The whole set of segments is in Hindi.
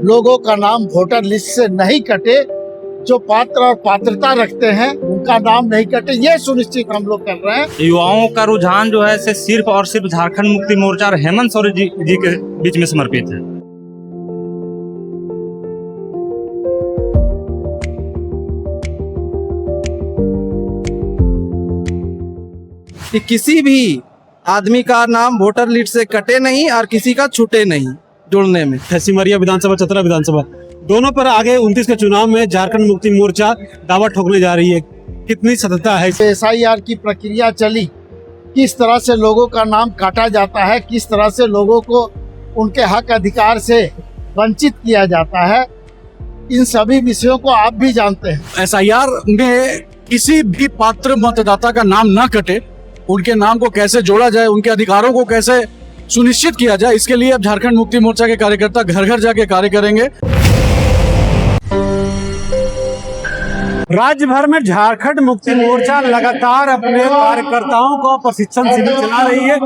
लोगों का नाम वोटर लिस्ट से नहीं कटे, जो पात्र और पात्रता रखते हैं उनका नाम नहीं कटे, ये सुनिश्चित हम लोग कर रहे हैं। युवाओं का रुझान जो है से सिर्फ और सिर्फ झारखंड मुक्ति मोर्चा और हेमंत सोरेन जी के बीच में समर्पित है। कि किसी भी आदमी का नाम वोटर लिस्ट से कटे नहीं और किसी का छूटे नहीं जुड़ने में। सिमरिया विधानसभा, चतरा विधानसभा दोनों पर आगे 29 के चुनाव में झारखंड मुक्ति मोर्चा दावा ठोकने जा रही है। कितनी सत्यता है? SIR की प्रक्रिया चली, किस तरह से लोगों का नाम काटा जाता है, किस तरह से लोगों को उनके हक अधिकार से वंचित किया जाता है, इन सभी विषयों को आप भी जानते हैं। SIR में किसी भी पात्र मतदाता का नाम ना कटे, उनके नाम को कैसे जोड़ा जाए, उनके अधिकारों को कैसे सुनिश्चित किया जाए, इसके लिए अब झारखंड मुक्ति मोर्चा के कार्यकर्ता घर घर जाके कार्य करेंगे। राज्य भर में झारखंड मुक्ति मोर्चा लगातार अपने कार्यकर्ताओं को प्रशिक्षण शिविर चला रही है।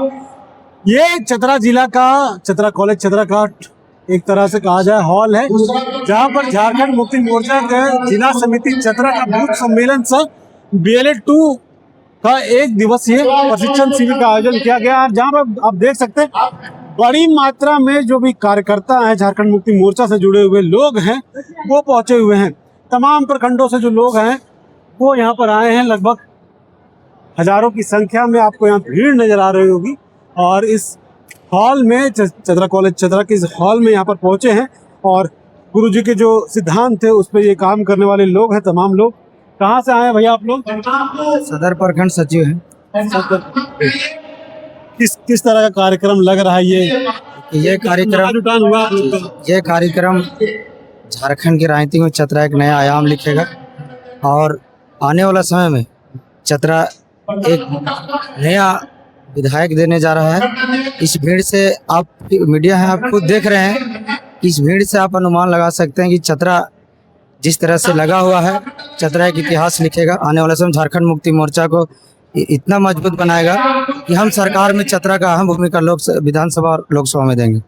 ये चतरा जिला का, चतरा कॉलेज चतरा का एक तरह से कहा जाए हॉल है, जहां पर झारखंड मुक्ति मोर्चा के जिला समिति चतरा का बूथ सम्मेलन से BLA 2 का एक दिवसीय प्रशिक्षण शिविर का आयोजन किया गया, जहां पर आप देख सकते हैं बड़ी मात्रा में जो भी कार्यकर्ता हैं, झारखंड मुक्ति मोर्चा से जुड़े हुए लोग हैं, वो पहुंचे हुए हैं। तमाम प्रखंडों से जो लोग हैं वो यहाँ पर आए हैं। लगभग हजारों की संख्या में आपको यहाँ भीड़ नजर आ रही होगी। और इस हॉल में, चतरा कॉलेज चतरा के इस हॉल में यहाँ पर पहुंचे हैं और गुरुजी के जो सिद्धांत थे उस पर ये काम करने वाले लोग हैं। तमाम लोग कहाँ से आए हैं भैया आप लोग? सदर प्रखंड सचिव हैं। किस तरह का कार्यक्रम लग रहा है ये कार्यक्रम झारखंड की राजनीति में चतरा एक नया आयाम लिखेगा और आने वाला समय में चतरा एक नया विधायक देने जा रहा है। इस भीड़ से, आप मीडिया है, आप खुद देख रहे हैं, इस भीड़ से आप अनुमान लगा सकते हैं कि चतरा जिस तरह से लगा हुआ है, चतरा एक इतिहास लिखेगा। आने वाले समय झारखंड मुक्ति मोर्चा को इतना मजबूत बनाएगा कि हम सरकार में चतरा का अहम भूमिका विधानसभा और लोकसभा में देंगे।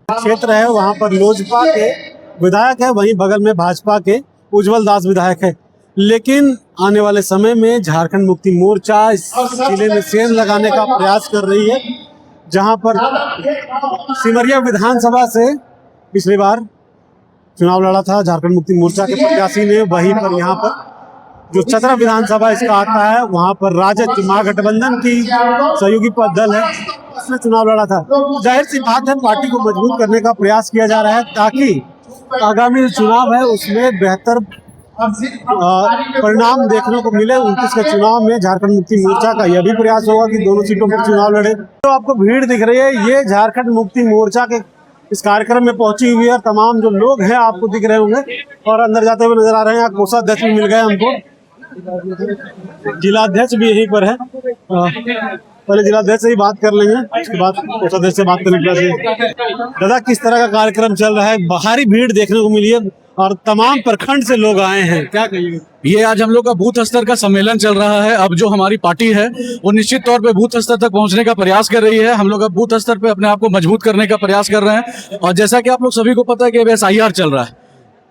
क्षेत्र है वहाँ पर लोजपा के विधायक है, वहीं बगल में भाजपा के उज्जवल दास विधायक है। लेकिन आने वाले समय में झारखंड मुक्ति मोर्चा इस जिले में सेंध लगाने का प्रयास कर रही है, जहां पर सिमरिया विधानसभा से पिछली बार चुनाव लड़ा था झारखंड मुक्ति मोर्चा के प्रत्याशी ने। वहीं पर यहाँ पर जो चतरा विधानसभा इसका आता है, वहाँ पर राजद महागठबंधन की सहयोगी दल है, उसने चुनाव लड़ा था। जाहिर सी बात है, पार्टी को मजबूत करने का प्रयास किया जा रहा है ताकि आगामी चुनाव है उसमें बेहतर परिणाम देखने को मिले। 29 के चुनाव में झारखंड मुक्ति मोर्चा का यह भी प्रयास होगा कि दोनों सीटों पर चुनाव लड़े। तो आपको भीड़ दिख रही है, ये झारखंड मुक्ति मोर्चा के इस कार्यक्रम में पहुंची हुई है। तमाम जो लोग हैं आपको दिख रहे होंगे और अंदर जाते हुए नजर आ रहे हैं। कोषाध्यक्ष भी मिल गए हमको, जिलाध्यक्ष भी यहीं पर है। पहले जिलाध्यक्ष से ही बात कर लेंगे, उसके बाद कोषाध्यक्ष से बात करने के। दादा, किस तरह का कार्यक्रम चल रहा है? भारी भीड़ देखने को मिली है और तमाम प्रखंड से लोग आए हैं, क्या कहिए? ये आज हम लोग का बूथ स्तर का सम्मेलन चल रहा है। अब जो हमारी पार्टी है वो निश्चित तौर पे बूथ स्तर तक पहुंचने का प्रयास कर रही है। हम लोग अब बूथ स्तर पे अपने आप को मजबूत करने का प्रयास कर रहे हैं। और जैसा कि आप लोग सभी को पता है कि अब SIR चल रहा है,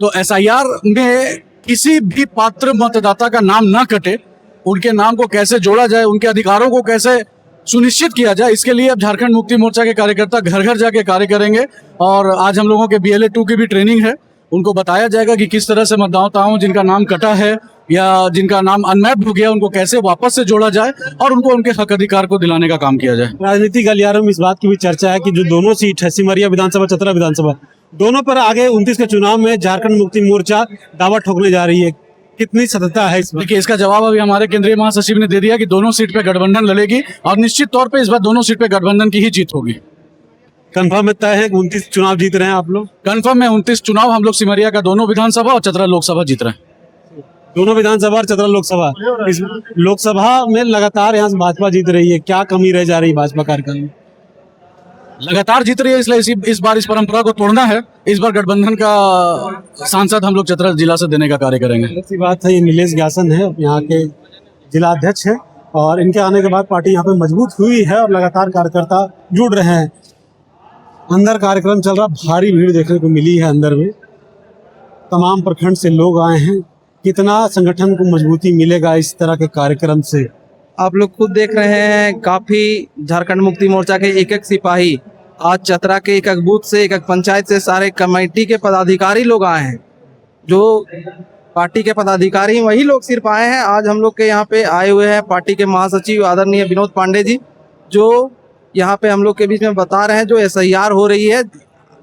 तो SIR में किसी भी पात्र मतदाता का नाम ना कटे, उनके नाम को कैसे जोड़ा जाए, उनके अधिकारों को कैसे सुनिश्चित किया जाए, इसके लिए अब झारखंड मुक्ति मोर्चा के कार्यकर्ता घर घर जाके कार्य करेंगे। और आज हम लोगों के BLA 2 की भी ट्रेनिंग है, उनको बताया जाएगा कि किस तरह से मतदाताओं जिनका नाम कटा है या जिनका नाम अनमैप्ड हो गया, उनको कैसे वापस से जोड़ा जाए और उनको उनके हक अधिकार को दिलाने का काम किया जाए। राजनीतिक गलियारों में इस बात की भी चर्चा है कि जो दोनों सीट है, सिमरिया विधानसभा, चतरा विधानसभा, दोनों पर आगे 29 के चुनाव में झारखंड मुक्ति मोर्चा दावा ठोकने जा रही है। कितनी सत्यता है इसमें? देखिए, इसका जवाब अभी हमारे केंद्रीय महासचिव ने दे दिया कि दोनों सीट पे गठबंधन लड़ेगी और निश्चित तौर पे इस बार दोनों सीट पे गठबंधन की ही जीत होगी। कंफर्म तय है 29 चुनाव जीत रहे हैं आप लोग? कंफर्म है, 29 चुनाव हम लोग सिमरिया का दोनों विधानसभा और चतरा लोकसभा जीत रहे हैं। दोनों विधानसभा और चतरा लोकसभा। इस लोकसभा में लगातार यहाँ से भाजपा जीत रही है, क्या कमी रह जा रही है भाजपा कार्यकाल में? लगातार जीत रही है, इसलिए इस बार इस परंपरा को तोड़ना है। इस बार गठबंधन का सांसद हम लोग चतरा जिला से देने का कार्य करेंगे। ऐसी बात है, ये नीलेश ज्ञासन है, यहाँ के जिलाध्यक्ष है और इनके आने के बाद पार्टी यहाँ पे मजबूत हुई है और लगातार कार्यकर्ता जुड़ रहे हैं। अंदर कार्यक्रम चल रहा, भारी भीड़ देखने को मिली है अंदर में। तमाम प्रखंड से लोग आए हैं। कितना संगठन को मजबूती मिलेगा इस तरह के कार्यक्रम से? आप लोग खुद देख रहे हैं, काफी झारखंड मुक्ति मोर्चा के एक एक सिपाही आज चतरा के एक एक बूथ से, एक एक पंचायत से, सारे कमेटी के पदाधिकारी लोग आए हैं। जो पार्टी के पदाधिकारी वही लोग सिर्फ आए हैं। आज हम लोग के यहाँ पे आए हुए हैं पार्टी के महासचिव आदरणीय विनोद पांडे जी, जो यहाँ पे हम लोग के बीच में बता रहे हैं जो SIR हो रही है।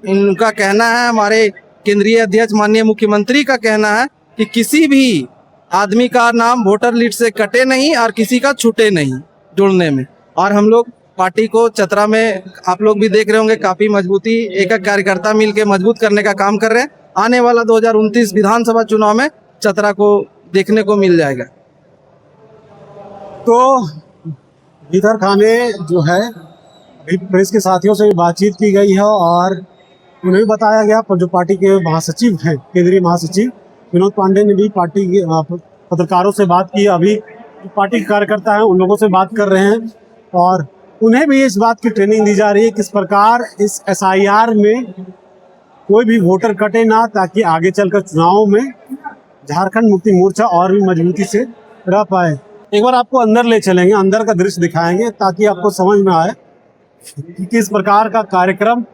इनका कहना है, हमारे केंद्रीय अध्यक्ष माननीय मुख्यमंत्री का कहना है कि किसी भी आदमी का नाम वोटर लिस्ट से कटे नहीं और किसी का छूटे नहीं जुड़ने में। और हम लोग पार्टी को चतरा में, आप लोग भी देख रहे होंगे, काफी मजबूती, एक एक कार्यकर्ता मिलकर मजबूत करने का काम कर रहे हैं। आने वाला 2029 विधानसभा चुनाव में चतरा को देखने को मिल जाएगा। तो इधर खाने जो है प्रेस के साथियों से बातचीत की गई है और उन्हें बताया गया, पर जो पार्टी के महासचिव हैं, केंद्रीय महासचिव विनोद पांडे ने भी पार्टी के पत्रकारों से बात की। अभी जो पार्टी के कार्यकर्ता हैं उन लोगों से बात कर रहे हैं और उन्हें भी इस बात की ट्रेनिंग दी जा रही है किस प्रकार इस SIR में कोई भी वोटर कटे ना, ताकि आगे चलकर चुनाव में झारखंड मुक्ति मोर्चा और भी मजबूती से रह पाए। एक बार आपको अंदर ले चलेंगे, अंदर का दृश्य दिखाएंगे ताकि आपको समझ में आए कि किस प्रकार का कार्यक्रम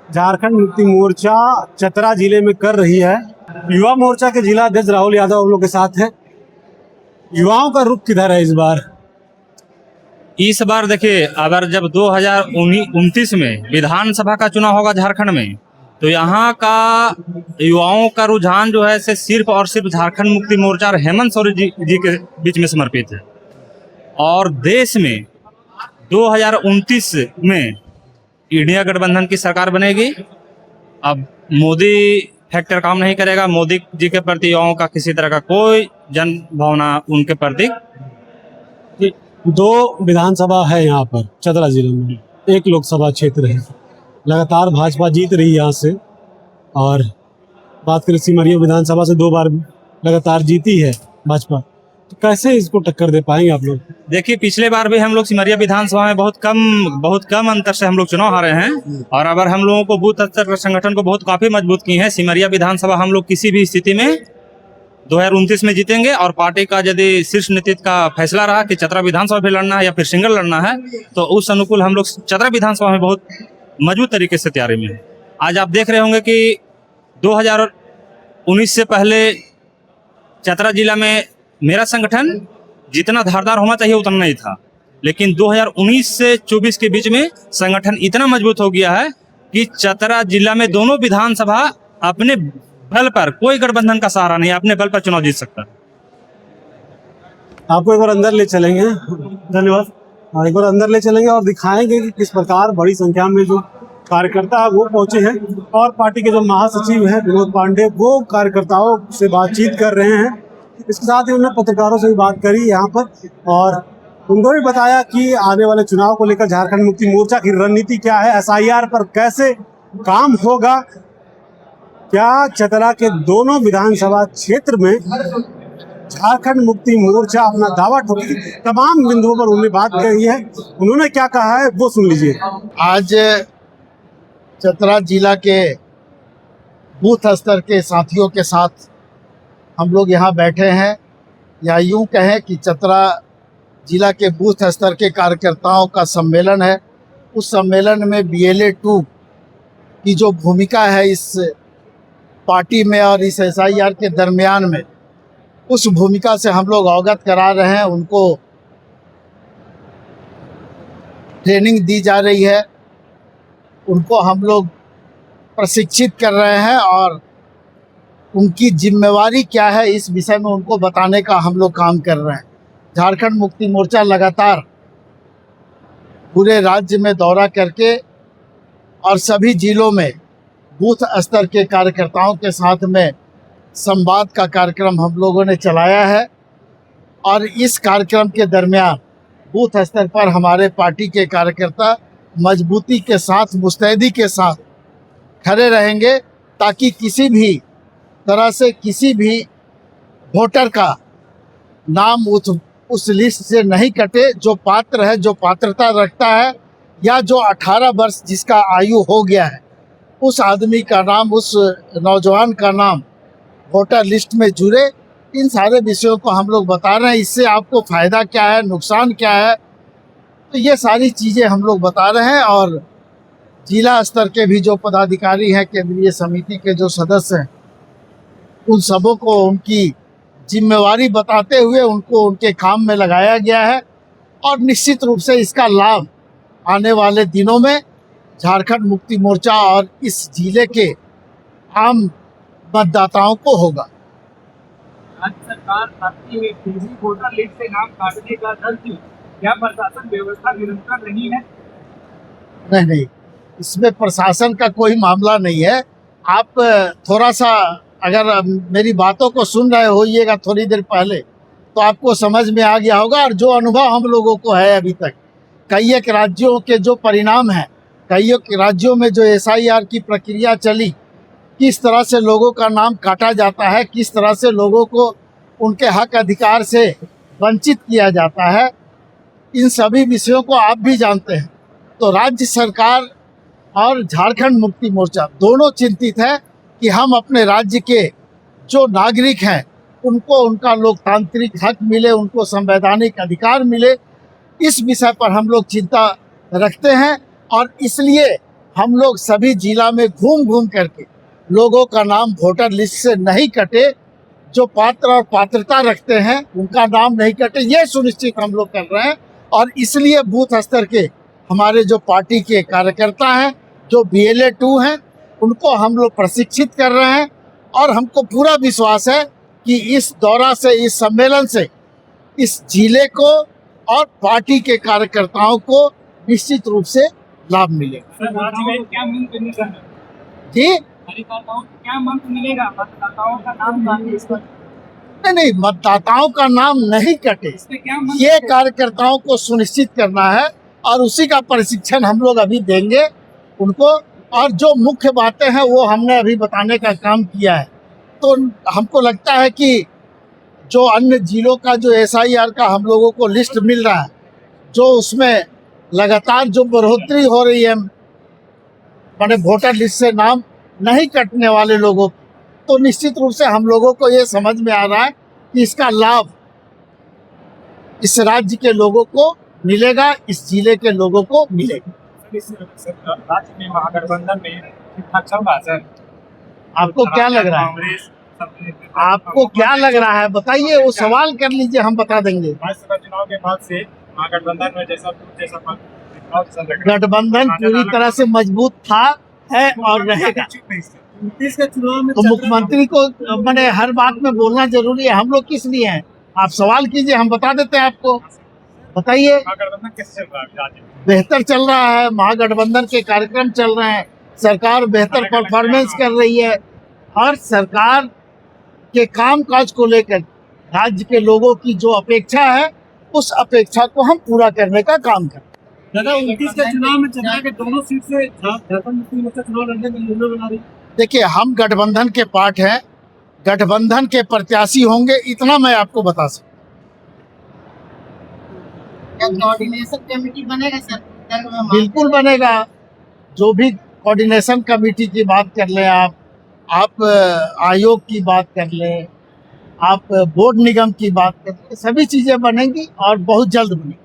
झारखंड मुक्ति मोर्चा चतरा जिले में कर रही है। युवा मोर्चा के जिला अध्यक्ष राहुल यादव हम लोग के साथ हैं। युवाओं का रुख किधर है इस बार देखिए, अगर जब 2029 में विधानसभा का चुनाव होगा झारखंड में, तो यहाँ का युवाओं का रुझान जो है से सिर्फ और सिर्फ झारखंड मुक्ति मोर्चा और हेमंत सोरेन जी के बीच में समर्पित है। और देश में 2029 में इंडिया गठबंधन की सरकार बनेगी। अब मोदी फैक्टर काम नहीं करेगा। मोदी जी के प्रति युवाओं का किसी तरह का कोई जन भावना उनके प्रति। 2 विधानसभा है यहाँ पर चतरा जिले में, 1 लोकसभा क्षेत्र है। लगातार भाजपा जीत रही है यहाँ से, और बात करें सिमरिया विधानसभा से 2 बार लगातार जीती है भाजपा, तो कैसे इसको टक्कर दे पाएंगे आप लोग? देखिए, पिछले बार भी हम लोग सिमरिया विधानसभा में बहुत कम अंतर से हम लोग चुनाव हारे हैं। और अगर हम लोगों को बूथ स्तर पर संगठन को काफी मजबूत की है। सिमरिया विधानसभा हम लोग किसी भी स्थिति में 2029 में जीतेंगे। और पार्टी का यदि शीर्ष नेतृत्व का फैसला रहा कि चतरा विधानसभा भी लड़ना है या फिर सिंगल लड़ना है, तो उस अनुकूल हम लोग चतरा विधानसभा में बहुत मजबूत तरीके से तैयारी में है। आज आप देख रहे होंगे कि 2019 से पहले चतरा जिला में मेरा संगठन जितना धारदार होना चाहिए उतना नहीं था, लेकिन 2019 से 24 के बीच में संगठन इतना मजबूत हो गया है कि चतरा जिला में दोनों विधानसभा अपने बल पर, कोई गठबंधन का सहारा नहीं, अपने बल पर चुनाव जीत सकता है। आपको एक बार अंदर ले चलेंगे, धन्यवाद। एक बार अंदर ले चलेंगे और दिखाएंगे कि किस प्रकार बड़ी संख्या में जो कार्यकर्ता है वो पहुंचे हैं, और पार्टी के जो महासचिव हैं विनोद पांडे, वो कार्यकर्ताओं से बातचीत कर रहे हैं। इसके साथ ही उन्होंने पत्रकारों से भी बात करी यहाँ पर, और उनको भी बताया कि आने वाले चुनाव को लेकर झारखंड मुक्ति मोर्चा की रणनीति क्या है, SIR पर कैसे काम होगा, क्या चतरा के दोनों विधानसभा क्षेत्र में झारखंड मुक्ति मोर्चा अपना दावा ठोकेगी। तमाम बिंदुओं पर उन्होंने बात कही है। उन्होंने क्या कहा है वो सुन लीजिए। आज चतरा जिला के बूथ स्तर के साथियों के साथ हम लोग यहाँ बैठे हैं, या यूँ कहें कि चतरा जिला के बूथ स्तर के कार्यकर्ताओं का सम्मेलन है। उस सम्मेलन में BLA 2 की जो भूमिका है इस पार्टी में और इस SIR के दरमियान में, उस भूमिका से हम लोग अवगत करा रहे हैं। उनको ट्रेनिंग दी जा रही है, उनको हम लोग प्रशिक्षित कर रहे हैं, और उनकी जिम्मेवारी क्या है इस विषय में उनको बताने का हम लोग काम कर रहे हैं। झारखंड मुक्ति मोर्चा लगातार पूरे राज्य में दौरा करके और सभी जिलों में बूथ स्तर के कार्यकर्ताओं के साथ में संवाद का कार्यक्रम हम लोगों ने चलाया है। और इस कार्यक्रम के दरमियान बूथ स्तर पर हमारे पार्टी के कार्यकर्ता मजबूती के साथ, मुस्तैदी के साथ खड़े रहेंगे, ताकि किसी भी तरह से किसी भी वोटर का नाम उस लिस्ट से नहीं कटे, जो पात्र है, जो पात्रता रखता है, या जो 18 वर्ष जिसका आयु हो गया है, उस आदमी का नाम, उस नौजवान का नाम वोटर लिस्ट में जुड़े, इन सारे विषयों को हम लोग बता रहे हैं। इससे आपको फ़ायदा क्या है, नुकसान क्या है, तो ये सारी चीज़ें हम लोग बता रहे हैं। और जिला स्तर के भी जो पदाधिकारी हैं, केंद्रीय समिति के जो सदस्य हैं, उन सबों को उनकी जिम्मेवारी बताते हुए उनको उनके काम में लगाया गया है। और निश्चित रूप से इसका लाभ आने वाले दिनों में झारखंड मुक्ति मोर्चा और इस जिले के आम मतदाताओं को होगा। राज्य सरकार आपकी वोटर लिस्ट से नाम काटने का दर क्यों? क्या प्रशासन व्यवस्था निरंतर नहीं है? नहीं, इसमें प्रशासन का कोई मामला नहीं है। आप थोड़ा सा अगर मेरी बातों को सुन रहे होइएगा थोड़ी देर पहले, तो आपको समझ में आ गया होगा। और जो अनुभव हम लोगों को है अभी तक, कई एक राज्यों के जो परिणाम हैं, कई एक राज्यों में जो SIR की प्रक्रिया चली, किस तरह से लोगों का नाम काटा जाता है, किस तरह से लोगों को उनके हक अधिकार से वंचित किया जाता है, इन सभी विषयों को आप भी जानते हैं। तो राज्य सरकार और झारखंड मुक्ति मोर्चा दोनों चिंतित है कि हम अपने राज्य के जो नागरिक हैं उनको उनका लोकतांत्रिक हक मिले, उनको संवैधानिक अधिकार मिले। इस विषय पर हम लोग चिंता रखते हैं और इसलिए हम लोग सभी जिला में घूम घूम करके लोगों का नाम वोटर लिस्ट से नहीं कटे, जो पात्र और पात्रता रखते हैं उनका नाम नहीं कटे, ये सुनिश्चित हम लोग कर रहे हैं। और इसलिए बूथ स्तर के हमारे जो पार्टी के कार्यकर्ता हैं, जो BLA 2 हैं, उनको हम लोग प्रशिक्षित कर रहे हैं। और हमको पूरा विश्वास है कि इस दौरा से, इस सम्मेलन से इस जिले को और पार्टी के कार्यकर्ताओं को निश्चित रूप से लाभ मिलेगा। क्या मिलेगा? जी, कार्यकर्ताओं को क्या मंत्र मिलेगा? मतदाताओं का नाम काटने इस पर नहीं, मतदाताओं का नाम नहीं कटे, क्या मंत्र ये कार्यकर्ताओं को सुनिश्चित करना है। और उसी का प्रशिक्षण हम लोग अभी देंगे उनको। और जो मुख्य बातें हैं वो हमने अभी बताने का काम किया है। तो हमको लगता है कि जो अन्य जिलों का जो SIR का हम लोगों को लिस्ट मिल रहा है, जो उसमें लगातार जो बढ़ोतरी हो रही है मैंने वोटर लिस्ट से नाम नहीं कटने वाले लोगों, तो निश्चित रूप से हम लोगों को ये समझ में आ रहा है कि इसका लाभ इस राज्य के लोगों को मिलेगा, इस जिले के लोगों को मिलेगा। राज्य में महागठबंधन में कितना चल रहा है सर? आपको क्या लग रहा है? कांग्रेस, आपको क्या लग रहा है बताइए, वो सवाल कर लीजिए, हम बता देंगे। राज्यसभा चुनाव के बाद से महागठबंधन में जैसा गठबंधन पूरी तरह से मजबूत था, है और रहेगा। 29 के चुनाव में तो मुख्यमंत्री को मैंने हर बात में बोलना जरूरी है। हम लोग किस लिए हैं? आप सवाल कीजिए, हम बता देते हैं आपको। बताइए। महागठबंधन कैसे चल रहा है राज्य में? बेहतर चल रहा है, महागठबंधन के कार्यक्रम चल रहे हैं, सरकार बेहतर परफॉर्मेंस कर रही है। और सरकार के कामकाज को लेकर राज्य के लोगों की जो अपेक्षा है, उस अपेक्षा को हम पूरा करने का काम करें। दादा 29 के चुनाव में चंद्रा के दोनों सीट से झारखंड मुक्ति मोर्चा चुनाव लड़ने की योजना बना रही। देखिए, हम गठबंधन के पार्ट हैं, गठबंधन के प्रत्याशी होंगे, इतना मैं आपको बता सकता हूं। कोऑर्डिनेशन कमेटी बनेगा सर? बिल्कुल बनेगा। जो भी कोऑर्डिनेशन कमेटी की बात कर लें, आप आयोग की बात कर लें, आप बोर्ड निगम की बात कर लें, सभी चीज़ें बनेंगी और बहुत जल्द बनेंगी।